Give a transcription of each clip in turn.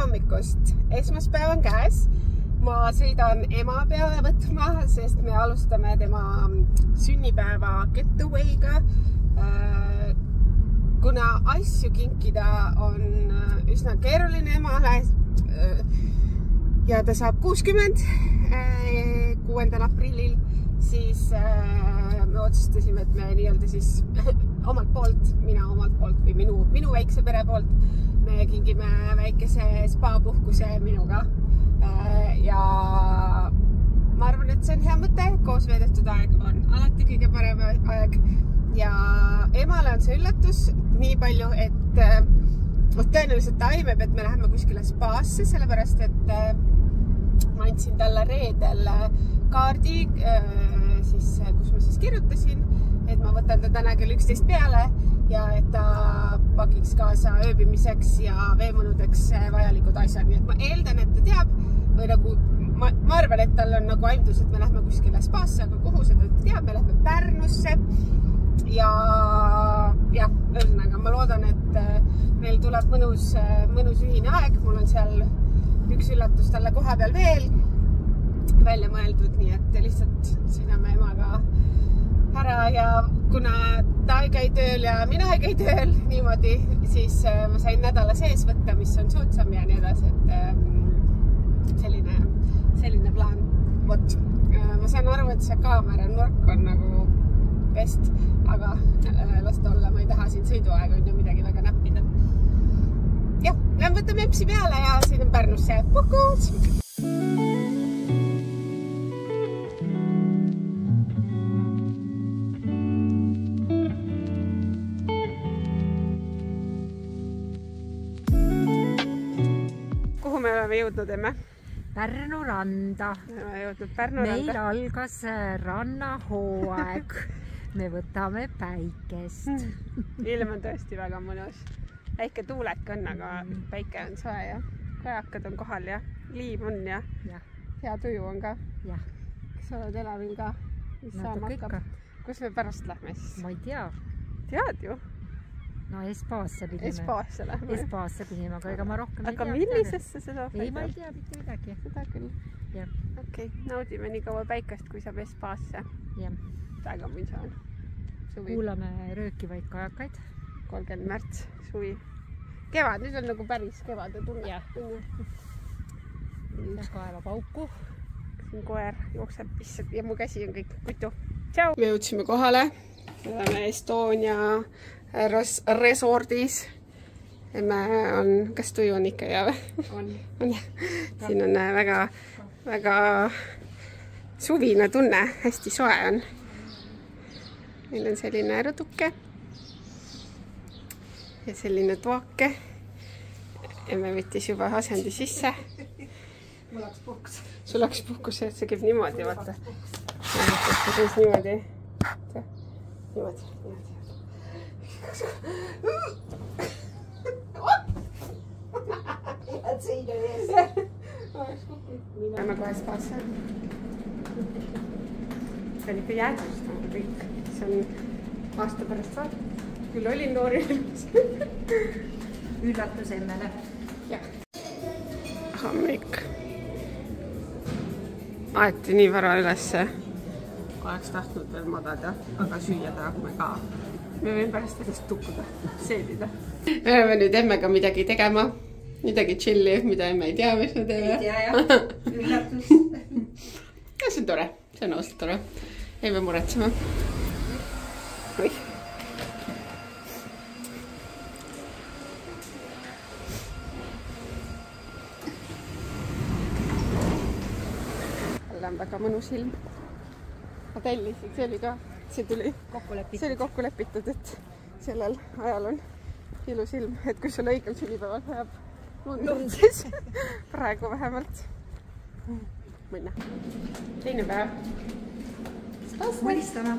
hommikust. Esmaspäev on käes. Ma sõidan ema peale võtma, sest me alustame tema sünnipäeva getaway'ga. Kuna asju kinkida on üsna keeruline emale ja ta saab 60 6. aprillil, siis me otsustasime, et me nii-öelda siis mina omalt poolt või minu väikse pere poolt me kingime väikese spa-puhkuse minuga. Ja ma arvan, et see on hea mõte, koos veedetud aeg on alati kõige parem aeg ja emale on see üllatus nii palju, et tõenäoliselt ta aimeb, et me läheme kuskile spaasse, sellepärast et ma andsin talle reedel kaardi, kus ma siis kirjutasin, et ma võtan ta täna kell 11 peale ja et ta pakiks kaasa ööbimiseks ja veemunudeks vajalikud asjad. Nii et ma eeldan, et ta teab või nagu ma arvan, et tal on nagu aimdus, et me lähme kuskile spaasse, aga kuhu seda teab, me lähme Pärnusse ja ühesõnaga ma loodan, et meil tuleb mõnus ühine aeg. Mul on seal üks üllatus talle koha peal veel välja mõeldud, nii et lihtsalt sõidame emaga ära ja kuna ta ei käi tööl ja mina ei käi tööl niimoodi, siis ma sain nädala sees võtta, mis on soodsam ja nii edasi, et selline plaan. Vot, ma saan aru, et see kaamera nurk on nagu best, aga las ta olla, ma ei taha siin sõiduaega on ju midagi väga näppida. Jah, lähen võtame EPS-i peale ja sõidan Pärnusse. Puhkus! Kuhu me oleme jõudnud, emme? Pärnu randa. Meil algas rannahooaeg. Me võtame päikest. Ilm on tõesti väga mõnus. Väike tuulek on, aga päike on soe ja kajakad on kohal ja liim on ja hea tuju on ka. Kas oled elavil ka? Mis saama hakkab? Kus me pärast lähme siis? Ma ei tea. Tead ju? No Espaasse pidime. Espaasse lähme. Espaasse pidime, aga ega ma rohkem ei tea. Aga millisesse seda? Ei, ma ei tea mitte midagi. Seda küll. Okei, naudime nii kaua päikest, kui saab Espaasse. Väga mõisa on. Kuulame röökivaid kajakaid. 30. märts, suvi. Kevad, nüüd on nagu päris kevade tunne. Üks kaeva pauku. Siin koer jookseb issand ja mu käsi on kõik kutu. Tšau! Me jõudsime kohale. Me oleme Estonia resordis. Me on, kas tuju on ikka hea või? On. Siin on väga suvine tunne, hästi soe on. Meil on selline rõduke ja selline toake. Ja me võttis juba asendi sisse. Mul läks puhkus. Sul läks puhkus, et see käib niimoodi, vaata. Niimoodi. Lähme kohe spaasse. See on ikka jäädust kõik. See on aasta pärast vaat. Küll olin noori elus. Üllatus emmele. Hommik. Aeti nii vara ülesse. Oleks tahtnud veel magada, aga süüa tahab me ka. Me võime pärast edast tukkuda, seedida. Me oleme nüüd emmega midagi tegema. Midagi chilli, mida emme ei tea, mis me teeme. Ei tea, jah. Üllatus. Ja see on tore. See on ausalt tore. Ei me muretsema. Oih. On väga mõnus ilm. Ma tellisin, see tuli kokku lepitud, et sellel ajal on ilus ilm, et kui sul õigel sünnipäeval läheb lund, siis praegu vähemalt. Minna. Teine päev. Mõistama.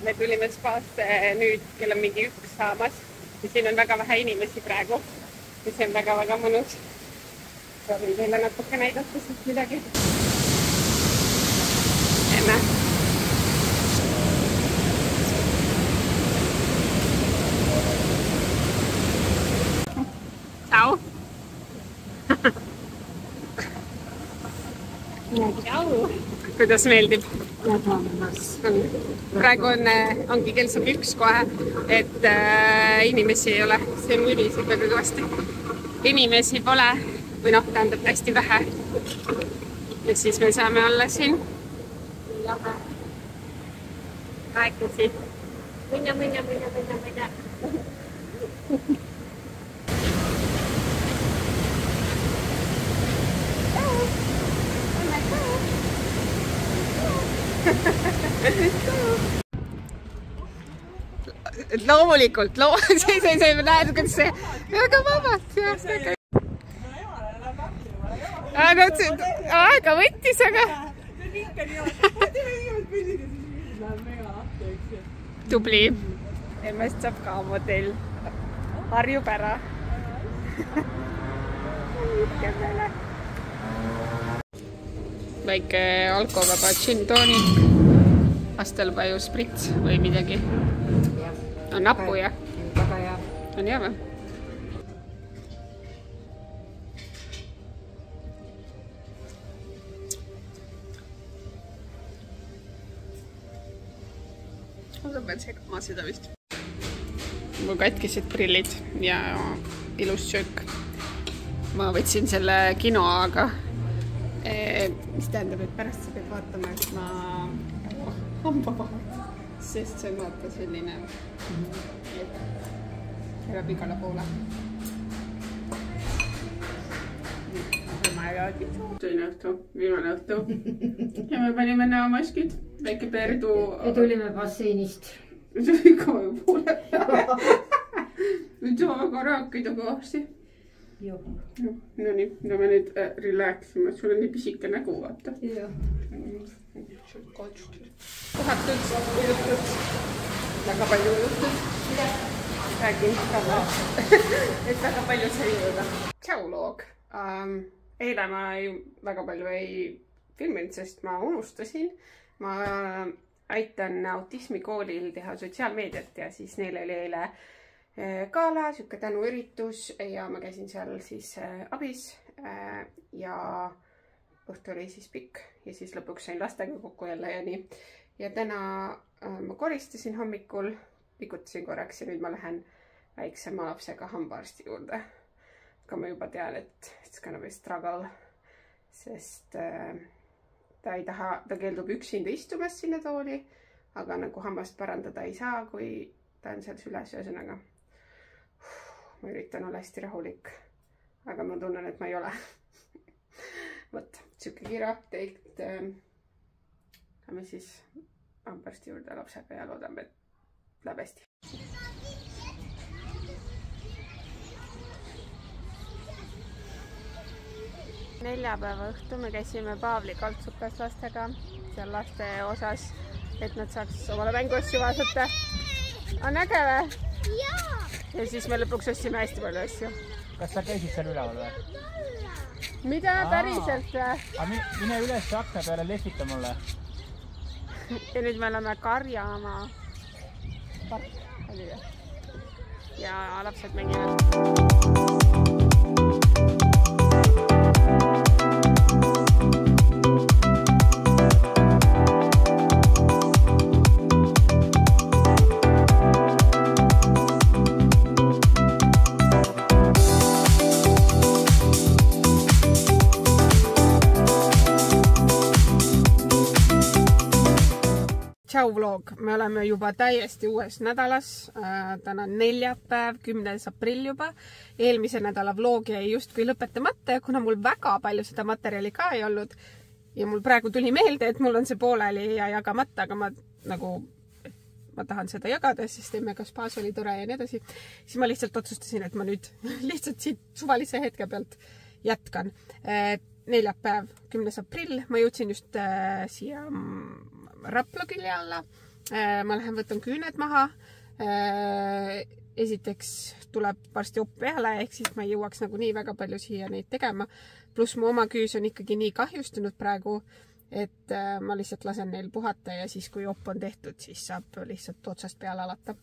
Me tulime spaasse nüüd, kell on mingi 1 saamas ja siin on väga vähe inimesi praegu ja see on väga mõnus. Proovin teile natuke näidata siit midagi. Emme. kuidas meeldib? Praegu ongi kell saab 1 kohe, et inimesi ei ole. See müriseb väga kõvasti. Inimesi pole või noh, tähendab hästi vähe. Ja siis me saame olla siin. Rääkisi. Minna. Loomulikult, see näed, kuidas see väga vabalt. Aega võttis, aga tubli. Emmest saab ka modell. Harjub ära. Väike alkovaba gin tonic, astelpaju sprits või midagi. On napu, jah? Väga hea. On hea või? Ma pean segama seda vist. Mul katkisid prillid ja ilus söök. Ma võtsin selle kino, aga mis tähendab, et pärast sa pead vaatama, et ma hambavahet, sest see on vaata selline, et elab igale poole. Teine õhtu, viimane õhtu ja me panime näomaskid, väike Perdu. Ja tulime basseinist. Ikka ju poole peale. Nüüd saame ka rääkida kõvasti. No nii, me nüüd relaxime, sul on nii pisike nägu, vaata. Puhatud, ujutud, väga palju ujutud. Räägin ka, et väga palju sai ujuda. Tšau loog. Eile ma väga palju ei filminud, sest ma unustasin. Ma aitan autismikoolil teha sotsiaalmeediat ja siis neil oli eile gala, siuke tänuüritus ja ma käisin seal siis abis ja õhtu oli siis pikk ja siis lõpuks sain lastega kokku jälle ja nii. Ja täna ma koristasin hommikul, pikutasin korraks ja nüüd ma lähen väiksema lapsega hambaarsti juurde. Aga ma juba tean, et it's gonna be struggle, sest ta ei taha, ta keeldub üksinda istumast sinna tooli, aga nagu hambast parandada ei saa, kui ta on seal süles ühesõnaga. Ma üritan olla hästi rahulik, aga ma tunnen, et ma ei ole. Võt, siuke kiire update. Lähme siis hambaarsti juurde lapsega ja loodame, et läheb hästi. Neljapäeva õhtu me käisime Paavli kaltsukas lastega seal laste osas, et nad saaks omale mänguasju vaadata. On äge või? Jaa! Ja siis me lõpuks ostsime hästi palju asju. Kas sa käisid seal üleval või? Mida? Päriselt või? Mine üles akna peale, lehvita mulle. Ja nüüd me oleme Karjamaa park. Ja lapsed mängivad. Tšau vlog, me oleme juba täiesti uues nädalas, täna on neljapäev, 10. aprill juba. Eelmise nädala vlog jäi justkui lõpetamata, kuna mul väga palju seda materjali ka ei olnud. Ja mul praegu tuli meelde, et mul on see pooleli ja jagamata, aga ma tahan seda jagada, sest Emmega spaas oli tore ja nii edasi. Siis ma lihtsalt otsustasin, et ma nüüd lihtsalt siit suvalise hetke pealt jätkan. Neljapäev, 10. aprill, ma jõudsin just siia Rapla külje alla. Ma lähen võtan küüned maha. Esiteks tuleb varsti op peale, ehk siis ma ei jõuaks nagu nii väga palju siia neid tegema. Pluss mu oma küüs on ikkagi nii kahjustunud praegu, et ma lihtsalt lasen neil puhata ja siis kui op on tehtud, siis saab lihtsalt otsast peale alata.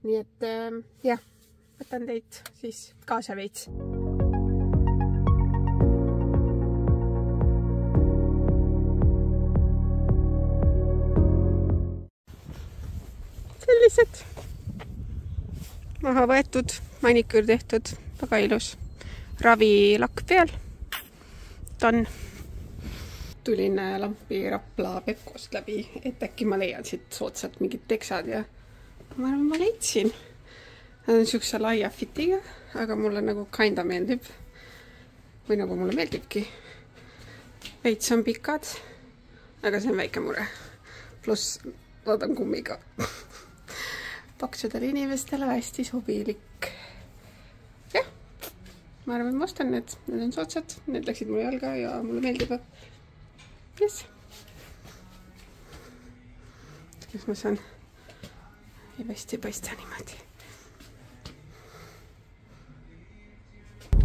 Nii et jah, võtan teid siis kaasa veits. sellised maha võetud, maniküür tehtud, väga ilus ravilakk peal. Done. Tulin Lampi Rapla Pepkost läbi, et äkki ma leian siit soodsalt mingid teksad ja ma arvan, ma leidsin. Nad on siukse laia fitiga, aga mulle nagu kinda meeldib. Või nagu mulle meeldibki. Veits on pikad, aga see on väike mure. Pluss nad on kummiga. Paksudele inimestele hästi sobilik. Jah, ma arvan, ma ostan need. Need on soodsad. Need läksid mulle jalga ja mulle meeldib. Yes. Kas ma saan hästi paista niimoodi.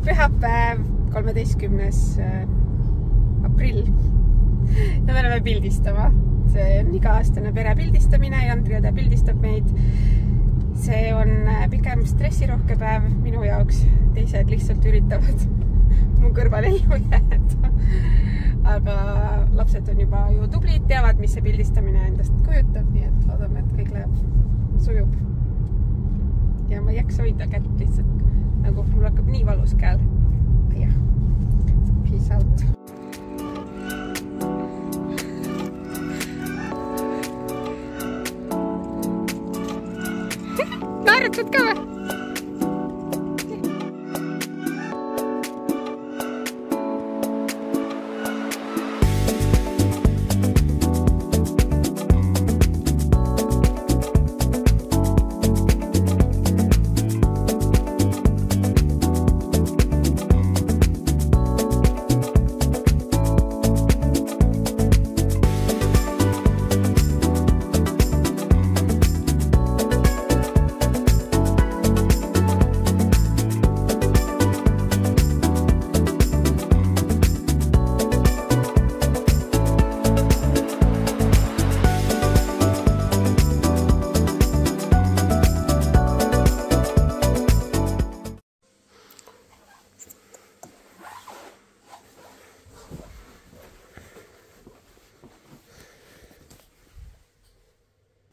Pühapäev, 13. aprill. Ja me oleme pildistama. See on iga-aastane pere pildistamine. Jandriõde pildistab meid. See on pikem stressirohke päev minu jaoks. Teised lihtsalt üritavad mu kõrval ellu jääda. Aga lapsed on juba ju tublid, teavad, mis see pildistamine endast kujutab. Nii et loodame, et kõik läheb sujub. Ja ma ei jaksa hoida kätt lihtsalt. Nagu mul hakkab nii valus käel. Jah. Peace out. Naeratad ka või?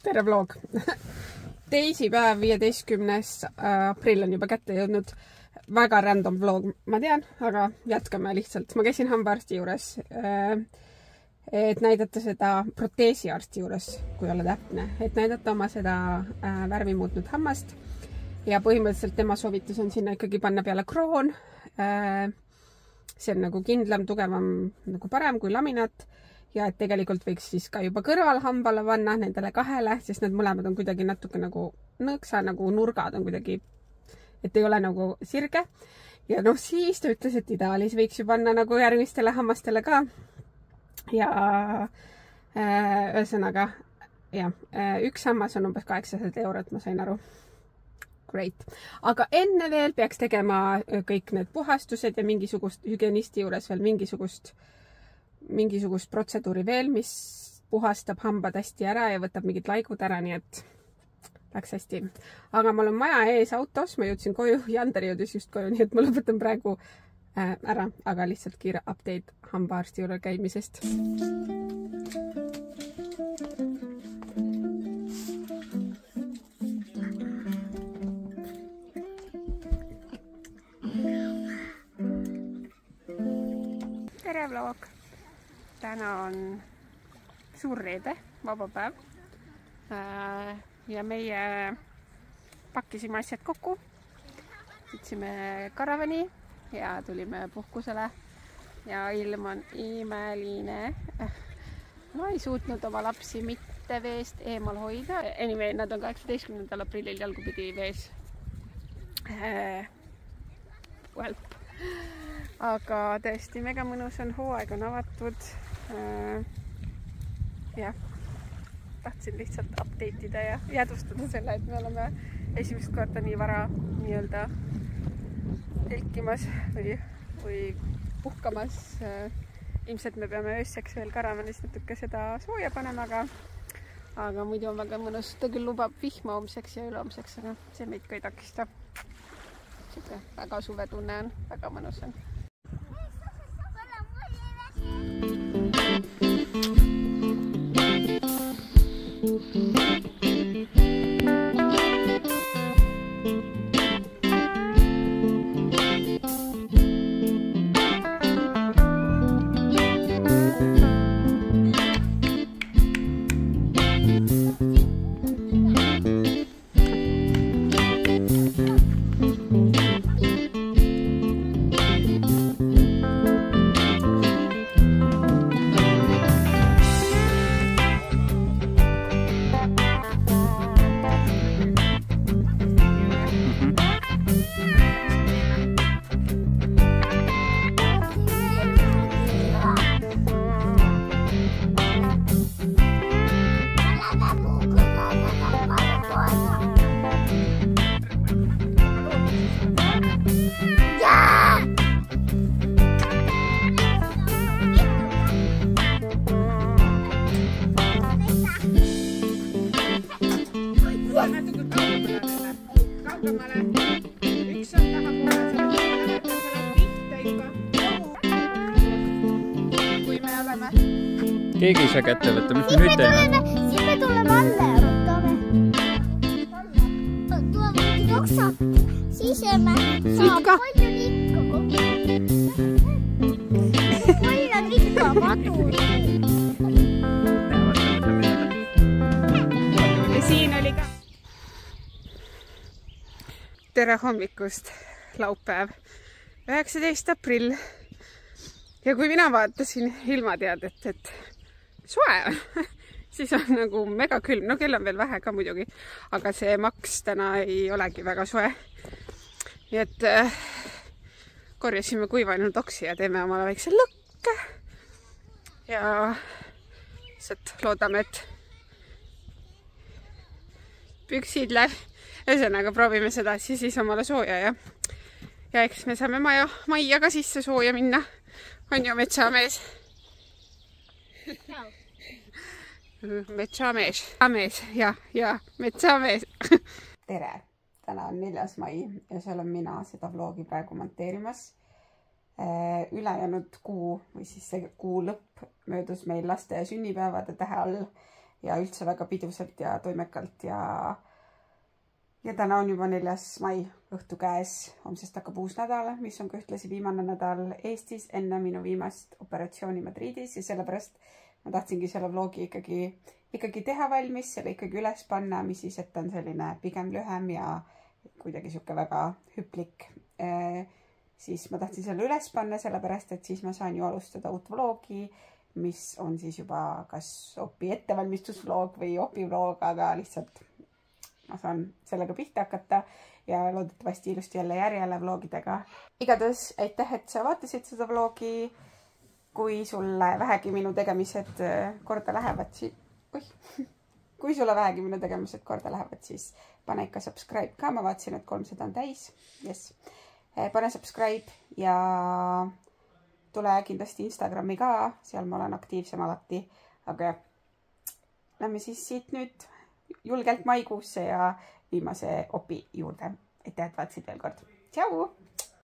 Tere vlog! Teisipäev, 15. aprill on juba kätte jõudnud. Väga random vlog, ma tean, aga jätkame lihtsalt. Ma käisin hambaarsti juures, et näidata seda proteesiarsti juures, kui olla täpne. Et näidata oma seda värvi muutnud hammast. Ja põhimõtteliselt tema soovitus on sinna ikkagi panna peale kroon. See on nagu kindlam, tugevam, nagu parem kui laminat. Ja et tegelikult võiks siis ka juba kõrvalhambale panna nendele kahele, sest need mõlemad on kuidagi natuke nagu nõksa, nagu nurgad on kuidagi, et ei ole nagu sirge. Ja noh, siis ta ütles, et ideaalis võiks ju panna nagu järgmistele hammastele ka. Ja ühesõnaga, ja, üks hammas on umbes 800 €, ma sain aru. Great. Aga enne veel peaks tegema kõik need puhastused ja mingisugust hügienisti juures veel mingisugust protseduuri veel, mis puhastab hambad hästi ära ja võtab mingid laigud ära, nii et läks hästi. Aga mul on maja ees autos, ma jõudsin koju, Jander jõudis just koju, nii et ma lõpetan praegu ära, aga lihtsalt kiire update hambaarsti juurde käimisest. Tere vlog! Täna on suur reede, vaba päev ja meie pakkisime asjad kokku, võtsime karavani ja tulime puhkusele ja ilm on imeline. Ma ei suutnud oma lapsi mitte veest eemal hoida. Anyway, nad on 18. aprillil jalgupidi vees. Welp. Aga tõesti mega mõnus on, hooaeg on avatud. Jah, tahtsin lihtsalt update'ida ja jäädvustada selle, et me oleme esimest korda nii vara nii-öelda telkimas või puhkamas. Ilmselt me peame ööseks veel karavanis natuke seda sooja panema, aga muidu on väga mõnus. Ta küll lubab vihma homseks ja ülehomseks, aga see meid ka ei takista. Väga suvetunne on, väga mõnus on. kaugemale. Üks on tahapoole, selle pihta juba. Kui me oleme. Keegi ei saa kätte võtta, mis me nüüd teeme? Siis me tuleme alla ja võtame. Tuovad oksad. Siis me saab palju rikka kokku. Palju rikka madu. Ja siin oli ka. Tere hommikust, laupäev, 19. aprill. Ja kui mina vaatasin ilmateadet, et soe on, siis on nagu mega külm. No kell on veel vähe ka muidugi, aga see maks täna ei olegi väga soe. Nii et korjasime kuivanud oksi ja teeme omale väikse lõkke. Ja lihtsalt loodame, et püksid läheb. Ühesõnaga proovime seda siis omale sooja ja eks me saame majja ka sisse sooja minna. On ju metsamees? Metsamees. Ja metsamees. Tere! Täna on 4. mai ja seal on mina seda vlogi praegu monteerimas. Ülejäänud kuu või siis see kuu lõpp möödus meil laste sünnipäevade tähe all ja üldse väga piduselt ja toimekalt ja täna on juba 4. mai õhtu käes. Homsest hakkab uus nädal, mis on ka ühtlasi viimane nädal Eestis enne minu viimast operatsiooni Madridis ja sellepärast ma tahtsingi selle vlogi ikkagi teha valmis, selle ikkagi üles panna, mis siis, et on selline pigem lühem ja kuidagi siuke väga hüplik. Siis ma tahtsin selle üles panna, sellepärast, et siis ma saan ju alustada uut vlogi, mis on siis juba kas opi ettevalmistusvlog või opi vlog, aga lihtsalt ma saan sellega pihta hakata ja loodetavasti ilusti jälle järjele vlogidega. Igatahes aitäh, et sa vaatasid seda vlogi. Kui sulle vähegi minu tegemised korda lähevad, siis pane ikka subscribe ka. Ma vaatasin, et 300 on täis. Yes. Pane subscribe ja tule kindlasti Instagrami ka. Seal ma olen aktiivsem alati. Aga lähme siis siit nüüd julgelt maikuusse ja viimase opi juurde. Aitäh, et vaatasid veel kord. Tšau!